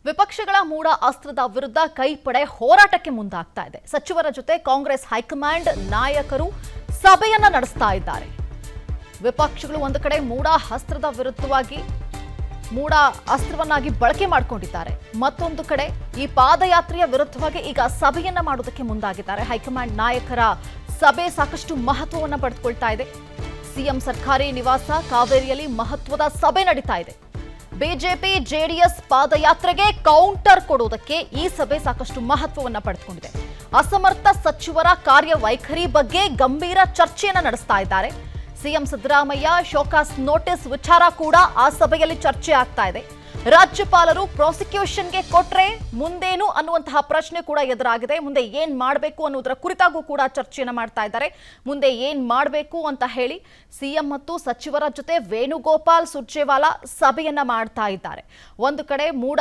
ವಿಪಕ್ಷಗಳ ಮೂಡ ಅಸ್ತ್ರದ ವಿರುದ್ಧ ಕೈಪಡೆ ಹೋರಾಟಕ್ಕೆ ಮುಂದಾಗ್ತಾ ಇದೆ. ಸಚಿವರ ಜೊತೆ ಕಾಂಗ್ರೆಸ್ ಹೈಕಮಾಂಡ್ ನಾಯಕರು ಸಭೆಯನ್ನ ನಡೆಸ್ತಾ ಇದ್ದಾರೆ. ವಿಪಕ್ಷಗಳು ಒಂದು ಕಡೆ ಮೂಡ ಅಸ್ತ್ರದ ವಿರುದ್ಧವಾಗಿ ಮೂಡ ಅಸ್ತ್ರವನ್ನಾಗಿ ಬಳಕೆ ಮಾಡಿಕೊಂಡಿದ್ದಾರೆ. ಮತ್ತೊಂದು ಕಡೆ ಈ ಪಾದಯಾತ್ರೆಯ ವಿರುದ್ಧವಾಗಿ ಈಗ ಸಭೆಯನ್ನ ಮಾಡೋದಕ್ಕೆ ಮುಂದಾಗಿದ್ದಾರೆ. ಹೈಕಮಾಂಡ್ ನಾಯಕರ ಸಭೆ ಸಾಕಷ್ಟು ಮಹತ್ವವನ್ನು ಪಡೆದುಕೊಳ್ತಾ ಇದೆ. ಸಿಎಂ ಸರ್ಕಾರಿ ನಿವಾಸ ಕಾವೇರಿಯಲ್ಲಿ ಮಹತ್ವದ ಸಭೆ ನಡೀತಾ ಇದೆ. ಬಿಜೆಪಿ ಜೆಡಿಎಸ್ ಪಾದಯಾತ್ರೆಗೆ ಕೌಂಟರ್ ಕೊಡುವುದಕ್ಕೆ ಈ ಸಭೆ ಸಾಕಷ್ಟು ಮಹತ್ವವನ್ನು ಪಡೆದುಕೊಂಡಿದೆ. ಅಸಮರ್ಥ ಸಚಿವರ ಕಾರ್ಯವೈಖರಿ ಬಗ್ಗೆ ಗಂಭೀರ ಚರ್ಚೆಯನ್ನು ನಡೆಸ್ತಾ ಇದ್ದಾರೆ. ಸಿಎಂ ಸಿದ್ದರಾಮಯ್ಯ ಶೋಕಾಸ್ ನೋಟಿಸ್ ವಿಚಾರ ಕೂಡ ಆ ಸಭೆಯಲ್ಲಿ ಚರ್ಚೆ ಆಗ್ತಾ ಇದೆ. ರಾಜ್ಯಪಾಲರು ಪ್ರಾಸಿಕ್ಯೂಷನ್ಗೆ ಕೊಟ್ರೆ ಮುಂದೇನು ಅನ್ನುವಂತಹ ಪ್ರಶ್ನೆ ಕೂಡ ಎದುರಾಗಿದೆ. ಮುಂದೆ ಏನ್ ಮಾಡಬೇಕು ಅನ್ನೋದರ ಕುರಿತಾಗೂ ಕೂಡ ಚರ್ಚೆಯನ್ನು ಮಾಡ್ತಾ ಇದ್ದಾರೆ. ಮುಂದೆ ಏನ್ ಮಾಡಬೇಕು ಅಂತ ಹೇಳಿ ಸಿಎಂ ಮತ್ತು ಸಚಿವರ ಜೊತೆ ವೇಣುಗೋಪಾಲ್ ಸುರ್ಜೇವಾಲಾ ಸಭೆಯನ್ನ ಮಾಡ್ತಾ ಇದ್ದಾರೆ. ಒಂದು ಕಡೆ ಮೂಡ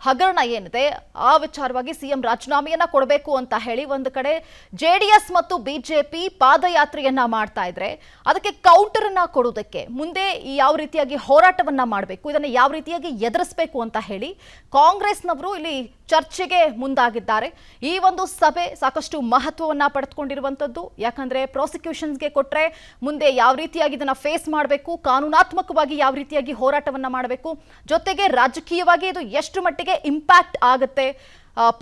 ಹಗರಣ ಏನಿದೆ ಆ ವಿಚಾರವಾಗಿ ಸಿಎಂ ರಾಜೀನಾಮೆಯನ್ನ ಕೊಡಬೇಕು ಅಂತ ಹೇಳಿ ಒಂದು ಕಡೆ ಜೆಡಿಎಸ್ ಮತ್ತು ಬಿಜೆಪಿ ಪಾದಯಾತ್ರೆಯನ್ನ ಮಾಡ್ತಾ ಇದ್ರೆ ಅದಕ್ಕೆ ಕೌಂಟರ್ ಅನ್ನ ಕೊಡೋದಕ್ಕೆ ಮುಂದೆ ಯಾವ ರೀತಿಯಾಗಿ ಹೋರಾಟವನ್ನ ಮಾಡಬೇಕು, ಇದನ್ನ ಯಾವ ರೀತಿಯಾಗಿ ಎದುರಿಸಬೇಕು ಅಂತ ಹೇಳಿ ಕಾಂಗ್ರೆಸ್ನವರು ಇಲ್ಲಿ ಚರ್ಚೆಗೆ ಮುಂದಾಗಿದ್ದಾರೆ. ಈ ಒಂದು ಸಭೆ ಸಾಕಷ್ಟು ಮಹತ್ವವನ್ನ ಪಡೆದುಕೊಂಡಿರುವಂತದ್ದು. ಯಾಕಂದ್ರೆ ಪ್ರಾಸಿಕ್ಯೂಷನ್ಸ್ಗೆ ಕೊಟ್ರೆ ಮುಂದೆ ಯಾವ ರೀತಿಯಾಗಿ ಇದನ್ನ ಫೇಸ್ ಮಾಡಬೇಕು, ಕಾನೂನಾತ್ಮಕವಾಗಿ ಯಾವ ರೀತಿಯಾಗಿ ಹೋರಾಟವನ್ನ ಮಾಡಬೇಕು, ಜೊತೆಗೆ ರಾಜಕೀಯವಾಗಿ ಇದು ಎಷ್ಟು ಮಟ್ಟಿಗೆ ಇಂಪ್ಯಾಕ್ಟ್ ಆಗುತ್ತೆ,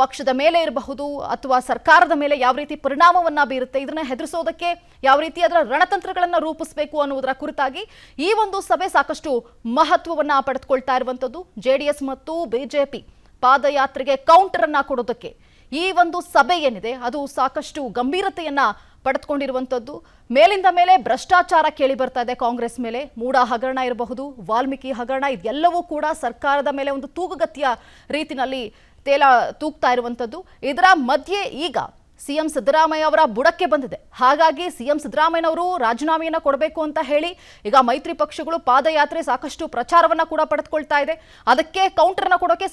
ಪಕ್ಷದ ಮೇಲೆ ಇರಬಹುದು ಅಥವಾ ಸರ್ಕಾರದ ಮೇಲೆ ಯಾವ ರೀತಿ ಪರಿಣಾಮವನ್ನ ಬೀರುತ್ತೆ, ಇದನ್ನ ಹೆದರಿಸೋದಕ್ಕೆ ಯಾವ ರೀತಿ ಅದರ ರಣತಂತ್ರಗಳನ್ನ ರೂಪಿಸಬೇಕು ಅನ್ನುವುದರ ಕುರಿತಾಗಿ ಈ ಒಂದು ಸಭೆ ಸಾಕಷ್ಟು ಮಹತ್ವವನ್ನ ಪಡೆದುಕೊಳ್ತಾ ಇರುವಂತದ್ದು. ಜೆಡಿಎಸ್ ಮತ್ತು ಬಿಜೆಪಿ ಪಾದಯಾತ್ರೆಗೆ ಕೌಂಟರ್ ಅನ್ನ ಕೊಡೋದಕ್ಕೆ ಈ ಒಂದು ಸಭೆ ಏನಿದೆ ಅದು ಸಾಕಷ್ಟು ಗಂಭೀರತೆಯನ್ನ ಪಡೆದುಕೊಂಡಿರುವಂತದ್ದು. ಮೇಲಿಂದ ಮೇಲೆ ಭ್ರಷ್ಟಾಚಾರ ಕೇಳಿ ಬರ್ತಾ ಇದೆ ಕಾಂಗ್ರೆಸ್ ಮೇಲೆ. ಮೂಡ ಹಗರಣ ಇರಬಹುದು, ವಾಲ್ಮೀಕಿ ಹಗರಣ, ಇದೆಲ್ಲವೂ ಕೂಡ ಸರ್ಕಾರದ ಮೇಲೆ ಒಂದು ತೂಗುಗತಿಯ ರೀತಿನಲ್ಲಿ ತೂಗ್ತಾ ಇರುವಂತದ್ದು. ಇದರ ಮಧ್ಯೆ ಈಗ ಸಿಎಂ ಸಿದ್ದರಾಮಯ್ಯ ಅವರ ಬುಡಕ್ಕೆ ಬಂದಿದೆ. ಹಾಗಾಗಿ ಸಿಎಂ ಸಿದ್ದರಾಮಯ್ಯನವರು ರಾಜೀನಾಮೆಯನ್ನ ಕೊಡಬೇಕು ಅಂತ ಹೇಳಿ ಈಗ ಮೈತ್ರಿ ಪಕ್ಷಗಳು ಪಾದಯಾತ್ರೆ ಸಾಕಷ್ಟು ಪ್ರಚಾರವನ್ನ ಕೂಡ ಪಡೆದುಕೊಳ್ತಾ ಇದೆ. ಅದಕ್ಕೆ ಕೌಂಟರ್ನ ಕೊಡೋಕೆ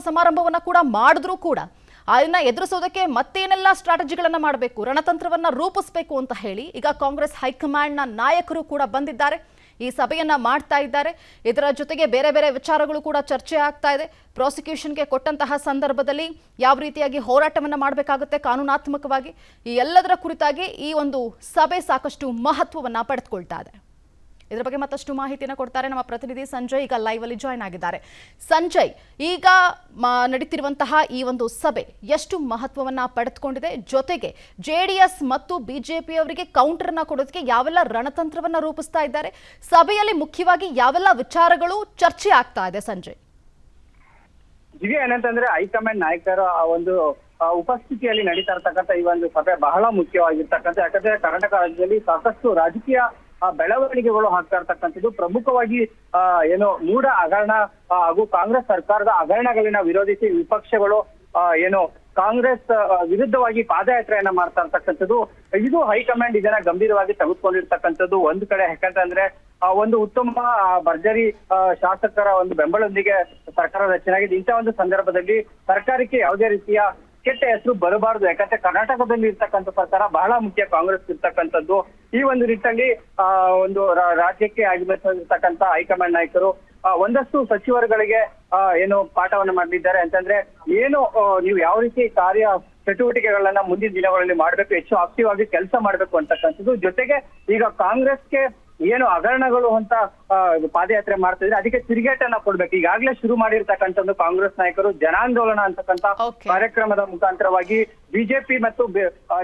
ಸಮಾರಂಭವನ್ನ ಕೂಡ ಮಾಡಿದ್ರು ಕೂಡ ಅದನ್ನ ಎದುರಿಸೋದಕ್ಕೆ ಮತ್ತೇನೆಲ್ಲ ಸ್ಟ್ರಾಟಜಿಗಳನ್ನ ಮಾಡಬೇಕು, ರಣತಂತ್ರವನ್ನ ರೂಪಿಸಬೇಕು ಅಂತ ಹೇಳಿ ಈಗ ಕಾಂಗ್ರೆಸ್ ಹೈಕಮಾಂಡ್ನ ನಾಯಕರು ಕೂಡ ಬಂದಿದ್ದಾರೆ. ಈ ಸಭೆಯನ್ನ ಮಾಡ್ತಾ ಇದ್ದಾರೆ. ಇದರ ಜೊತೆಗೆ ಬೇರೆ ಬೇರೆ ವಿಚಾರಗಳು ಕೂಡ ಚರ್ಚೆ ಆಗ್ತಾ ಇದೆ. ಪ್ರಾಸಿಕ್ಯೂಷನ್ಗೆ ಕೊಟ್ಟಂತಹ ಸಂದರ್ಭದಲ್ಲಿ ಯಾವ ರೀತಿಯಾಗಿ ಹೋರಾಟವನ್ನ ಮಾಡಬೇಕಾಗುತ್ತೆ ಕಾನೂನಾತ್ಮಕವಾಗಿ, ಈ ಎಲ್ಲದರ ಕುರಿತಾಗಿ ಈ ಒಂದು ಸಭೆ ಸಾಕಷ್ಟು ಮಹತ್ವವನ್ನ ಪಡೆದುಕೊಳ್ತಾ ಇದೆ. ಇದರ ಬಗ್ಗೆ ಮತ್ತಷ್ಟು ಮಾಹಿತಿಯನ್ನು ಕೊಡ್ತಾರೆ ನಮ್ಮ ಪ್ರತಿನಿಧಿ ಸಂಜಯ್. ಈಗ ಲೈವ್ ಅಲ್ಲಿ ಜಾಯ್ನ್ ಆಗಿದ್ದಾರೆ. ಸಂಜಯ್, ಈಗ ನಡೀತಿರುವಂತಹ ಈ ಒಂದು ಸಭೆ ಎಷ್ಟು ಮಹತ್ವವನ್ನ ಪಡೆದುಕೊಂಡಿದೆ, ಜೊತೆಗೆ ಜೆಡಿಎಸ್ ಮತ್ತು ಬಿಜೆಪಿ ಅವರಿಗೆ ಕೌಂಟರ್ ಅನ್ನ ಕೊಡೋದಕ್ಕೆ ಯಾವೆಲ್ಲ ರಣತಂತ್ರವನ್ನ ರೂಪಿಸ್ತಾ ಇದ್ದಾರೆ, ಸಭೆಯಲ್ಲಿ ಮುಖ್ಯವಾಗಿ ಯಾವೆಲ್ಲ ವಿಚಾರಗಳು ಚರ್ಚೆ ಆಗ್ತಾ ಇದೆ ಸಂಜಯ್? ಈಗ ಏನಂತಂದ್ರೆ ಹೈಕಮಾಂಡ್ ನಾಯಕರ ಒಂದು ಉಪಸ್ಥಿತಿಯಲ್ಲಿ ನಡೀತಾ ಇರ್ತಕ್ಕಂಥ ಈ ಒಂದು ಸಭೆ ಬಹಳ ಮುಖ್ಯವಾಗಿರ್ತಕ್ಕಂಥ. ಯಾಕಂದ್ರೆ ಕರ್ನಾಟಕ ರಾಜ್ಯದಲ್ಲಿ ಸಾಕಷ್ಟು ರಾಜಕೀಯ ಬೆಳವಣಿಗೆಗಳು ಆಗ್ತಾ ಇರ್ತಕ್ಕಂಥದ್ದು. ಪ್ರಮುಖವಾಗಿ ಏನು ಮೂಡ ಹಗರಣ ಹಾಗೂ ಕಾಂಗ್ರೆಸ್ ಸರ್ಕಾರದ ಹಗರಣಗಳನ್ನ ವಿರೋಧಿಸಿ ವಿಪಕ್ಷಗಳು ಏನು ಕಾಂಗ್ರೆಸ್ ವಿರುದ್ಧವಾಗಿ ಪಾದಯಾತ್ರೆಯನ್ನ ಮಾಡ್ತಾ ಇರ್ತಕ್ಕಂಥದ್ದು. ಇದು ಹೈಕಮಾಂಡ್ ಇದನ್ನ ಗಂಭೀರವಾಗಿ ತೆಗೆದುಕೊಂಡಿರ್ತಕ್ಕಂಥದ್ದು ಒಂದು ಕಡೆ. ಯಾಕಂತಂದ್ರೆ ಒಂದು ಉತ್ತಮ ಭರ್ಜರಿ ಶಾಸಕರ ಒಂದು ಬೆಂಬಲದೊಂದಿಗೆ ಸರ್ಕಾರ ರಚನೆ ಆಗಿದೆ. ಇಂಥ ಒಂದು ಸಂದರ್ಭದಲ್ಲಿ ಸರ್ಕಾರಕ್ಕೆ ಯಾವುದೇ ರೀತಿಯ ಕೆಟ್ಟ ಹೆಸರು ಬರಬಾರದು. ಯಾಕಂದ್ರೆ ಕರ್ನಾಟಕದಲ್ಲಿ ಇರ್ತಕ್ಕಂಥ ಸರ್ಕಾರ ಬಹಳ ಮುಖ್ಯ ಕಾಂಗ್ರೆಸ್ ಇರ್ತಕ್ಕಂಥದ್ದು. ಈ ಒಂದು ನಿಟ್ಟಿನಲ್ಲಿ ಒಂದು ರಾಜ್ಯಕ್ಕೆ ಆಗಮಿಸಿರ್ತಕ್ಕಂಥ ಹೈಕಮಾಂಡ್ ನಾಯಕರು ಒಂದಷ್ಟು ಸಚಿವರುಗಳಿಗೆ ಏನು ಪಾಠವನ್ನ ಮಾಡಲಿದ್ದಾರೆ. ಅಂತಂದ್ರೆ ಏನು ನೀವು ಯಾವ ರೀತಿ ಕಾರ್ಯ ಚಟುವಟಿಕೆಗಳನ್ನ ಮುಂದಿನ ದಿನಗಳಲ್ಲಿ ಮಾಡ್ಬೇಕು, ಹೆಚ್ಚು ಆಕ್ಟಿವ್ ಆಗಿ ಕೆಲಸ ಮಾಡ್ಬೇಕು ಅಂತಕ್ಕಂಥದ್ದು. ಜೊತೆಗೆ ಈಗ ಕಾಂಗ್ರೆಸ್ಗೆ ಏನು ಹಗರಣಗಳು ಅಂತ ಪಾದಯಾತ್ರೆ ಮಾಡ್ತಿದ್ರೆ ಅದಕ್ಕೆ ತಿರುಗೇಟನ್ನ ಕೊಡ್ಬೇಕು. ಈಗಾಗಲೇ ಶುರು ಮಾಡಿರ್ತಕ್ಕಂಥದ್ದು ಕಾಂಗ್ರೆಸ್ ನಾಯಕರು ಜನಾಂದೋಲನ ಅಂತಕ್ಕಂಥ ಕಾರ್ಯಕ್ರಮದ ಮುಖಾಂತರವಾಗಿ ಬಿಜೆಪಿ ಮತ್ತು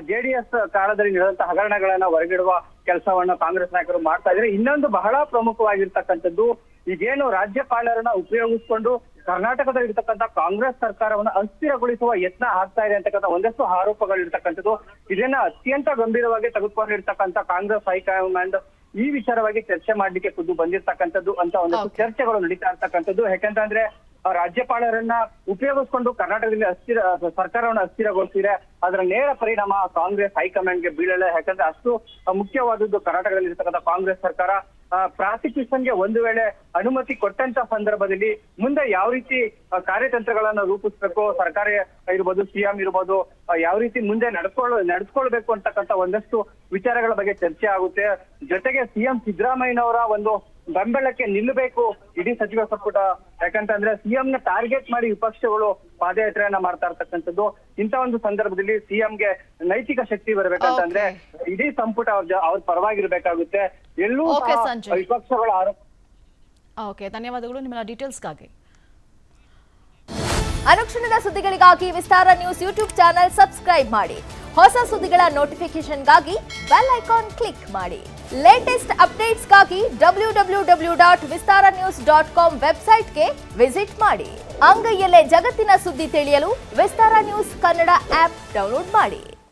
ಜೆಡಿಎಸ್ ಕಾಲದಲ್ಲಿ ನಡೆದಂತಹ ಹಗರಣಗಳನ್ನ ಹೊರಗಿಡುವ ಕೆಲಸವನ್ನ ಕಾಂಗ್ರೆಸ್ ನಾಯಕರು ಮಾಡ್ತಾ ಇದ್ದಾರೆ. ಇನ್ನೊಂದು ಬಹಳ ಪ್ರಮುಖವಾಗಿರ್ತಕ್ಕಂಥದ್ದು, ಈಗೇನು ರಾಜ್ಯಪಾಲರನ್ನ ಉಪಯೋಗಿಸಿಕೊಂಡು ಕರ್ನಾಟಕದಲ್ಲಿ ಇರ್ತಕ್ಕಂಥ ಕಾಂಗ್ರೆಸ್ ಸರ್ಕಾರವನ್ನ ಅಸ್ಥಿರಗೊಳಿಸುವ ಯತ್ನ ಆಗ್ತಾ ಇದೆ ಅಂತಕ್ಕಂಥ ಒಂದಷ್ಟು ಆರೋಪಗಳಿರ್ತಕ್ಕಂಥದ್ದು. ಇದನ್ನ ಅತ್ಯಂತ ಗಂಭೀರವಾಗಿ ತೆಗೆದುಕೊಂಡಿರ್ತಕ್ಕಂಥ ಕಾಂಗ್ರೆಸ್ ಹೈಕಮಾಂಡ್ ಈ ವಿಚಾರವಾಗಿ ಚರ್ಚೆ ಮಾಡ್ಲಿಕ್ಕೆ ಖುದ್ದು ಬಂದಿರ್ತಕ್ಕಂಥದ್ದು ಅಂತ ಒಂದಷ್ಟು ಚರ್ಚೆಗಳು ನಡೀತಾ ಇರ್ತಕ್ಕಂಥದ್ದು. ಯಾಕಂತಂದ್ರೆ ರಾಜ್ಯಪಾಲರನ್ನ ಉಪಯೋಗಿಸ್ಕೊಂಡು ಕರ್ನಾಟಕದಲ್ಲಿ ಸರ್ಕಾರವನ್ನು ಅಸ್ಥಿರಗೊಳಿಸಿದ್ರೆ ಅದರ ನೇರ ಪರಿಣಾಮ ಕಾಂಗ್ರೆಸ್ ಹೈಕಮಾಂಡ್ಗೆ ಬೀಳಲ್ಲ. ಯಾಕಂದ್ರೆ ಅಷ್ಟು ಮುಖ್ಯವಾದದ್ದು ಕರ್ನಾಟಕದಲ್ಲಿ ಇರ್ತಕ್ಕಂಥ ಕಾಂಗ್ರೆಸ್ ಸರ್ಕಾರ ಪ್ರಾಸಿಕ್ಯೂಷನ್ಗೆ ಒಂದು ವೇಳೆ ಅನುಮತಿ ಕೊಟ್ಟಂತ ಸಂದರ್ಭದಲ್ಲಿ ಮುಂದೆ ಯಾವ ರೀತಿ ಕಾರ್ಯತಂತ್ರಗಳನ್ನ ರೂಪಿಸ್ಬೇಕು, ಸರ್ಕಾರ ಇರ್ಬೋದು, ಸಿಎಂ ಇರ್ಬೋದು, ಯಾವ ರೀತಿ ಮುಂದೆ ನಡ್ಸ್ಕೊಳ್ಬೇಕು ಅಂತಕ್ಕಂಥ ಒಂದಷ್ಟು ವಿಚಾರಗಳ ಬಗ್ಗೆ ಚರ್ಚೆ ಆಗುತ್ತೆ. ಜೊತೆಗೆ ಸಿಎಂ ಸಿದ್ದರಾಮಯ್ಯನವರ ಒಂದು ಬೆಂಬಲಕ್ಕೆ ನಿಲ್ಲಬೇಕು ಇಡೀ ಸಚಿವ ಸಂಪುಟ. ಯಾಕಂತಂದ್ರೆ ಸಿಎಂ ನ ಟಾರ್ಗೆಟ್ ಮಾಡಿ ವಿಪಕ್ಷಗಳು ಪಾದಯಾತ್ರೆಯನ್ನ ಮಾಡ್ತಾ ಇರ್ತಕ್ಕಂಥದ್ದು. ಇಂಥ ಒಂದು ಸಂದರ್ಭದಲ್ಲಿ ಸಿಎಂಗೆ ನೈತಿಕ ಶಕ್ತಿ ಬರಬೇಕಂತಂದ್ರೆ ಇಡೀ ಸಂಪುಟ ಅವ್ರ ಪರವಾಗಿರ್ಬೇಕಾಗುತ್ತೆ. ಎಲ್ಲೂ Okay, ಸಹ ಸಂಜಯ್. ವಿಪಕ್ಷಗಳ ಆರೋಪ. ಓಕೆ, ಧನ್ಯವಾದಗಳು ನಿಮ್ಮ ಡೀಟೇಲ್ಸ್ಗಾಗಿ. ಅನುಕ್ಷಣದ ಸುದ್ದಿಗಳಿಗಾಗಿ ವಿಸ್ತಾರ ನ್ಯೂಸ್ ಯೂಟ್ಯೂಬ್ ಚಾನೆಲ್ ಸಬ್ಸ್ಕ್ರೈಬ್ ಮಾಡಿ. ಹೊಸ ಸುದ್ದಿಗಳ ನೋಟಿಫಿಕೇಶನ್ಗಾಗಿ ಬೆಲ್ ಐಕಾನ್ ಕ್ಲಿಕ್ ಮಾಡಿ. ಲೇಟೆಸ್ಟ್ ಅಪ್ಡೇಟ್ಸ್ಗಾಗಿ www.vistaranews.com ವೆಬ್ಸೈಟ್ಗೆ ವಿಸಿಟ್ ಮಾಡಿ. ಅಂಗೈಯಲ್ಲೇ ಜಗತ್ತಿನ ಸುದ್ದಿ ತಿಳಿಯಲು ವಿಸ್ತಾರ ನ್ಯೂಸ್ ಕನ್ನಡ ಆಪ್ ಡೌನ್ಲೋಡ್ ಮಾಡಿ.